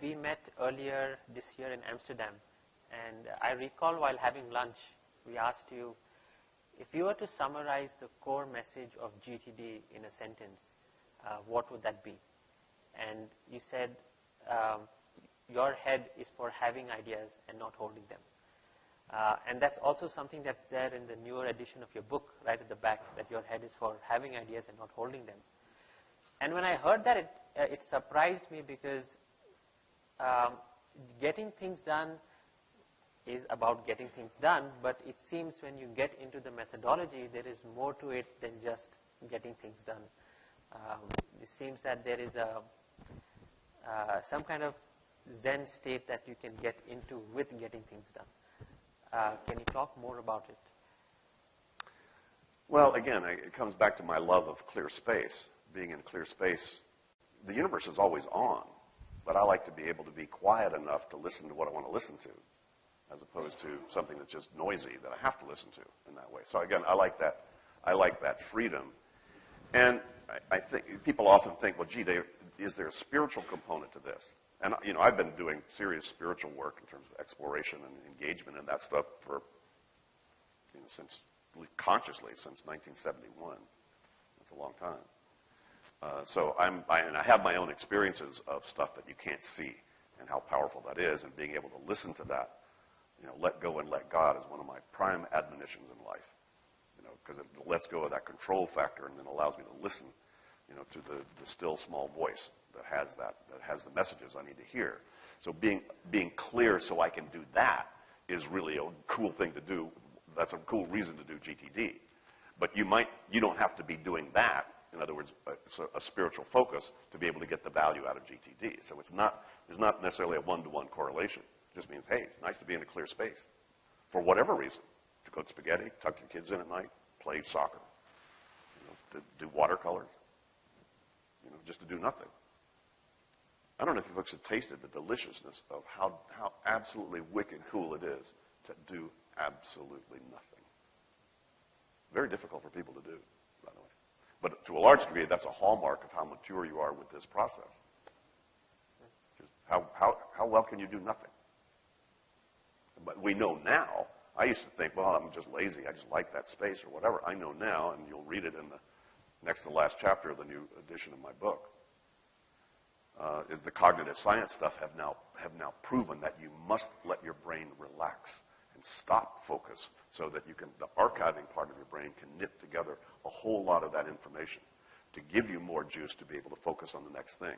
We met earlier this year in Amsterdam, and I recall while having lunch, we asked you, if you were to summarize the core message of GTD in a sentence, what would that be? And you said your head is for having ideas and not holding them. And that's also something that's there in the newer edition of your book, right at the back, that your head is for having ideas and not holding them. And when I heard that, it surprised me because getting things done is about getting things done, but it seems when you get into the methodology, there is more to it than just getting things done. It seems that there is some kind of Zen state that you can get into with getting things done. Can you talk more about it? Well, again, it comes back to my love of clear space. Being in clear space, the universe is always on, but I like to be able to be quiet enough to listen to what I want to listen to, as opposed to something that's just noisy that I have to listen to in that way. So again, I like that freedom. And I think people often think, well, gee, is there a spiritual component to this? And I've been doing serious spiritual work in terms of exploration and engagement and that stuff for consciously since 1971. That's a long time. So I have my own experiences of stuff that you can't see and how powerful that is, and being able to listen to that. Let go and let God is one of my prime admonitions in life, because it lets go of that control factor and then allows me to listen, to the still small voice that has the messages I need to hear. So being clear so I can do that is really a cool thing to do. That's a cool reason to do GTD. But you don't have to be doing that. In other words, a spiritual focus to be able to get the value out of GTD. So there's not necessarily a one-to-one correlation. It just means, hey, it's nice to be in a clear space for whatever reason. To cook spaghetti, tuck your kids in at night, play soccer, to do watercolors, just to do nothing. I don't know if you folks have tasted the deliciousness of how absolutely wicked cool it is to do absolutely nothing. Very difficult for people to do, by the way. But to a large degree, that's a hallmark of how mature you are with this process. Just how well can you do nothing? But we know now. I used to think, well, I'm just lazy. I just like that space or whatever. I know now, and you'll read it in the next to the last chapter of the new edition of my book, is the cognitive science stuff have now proven that you must let your brain relax and stop focus so that the archiving part of your brain can knit together a whole lot of that information to give you more juice to be able to focus on the next thing.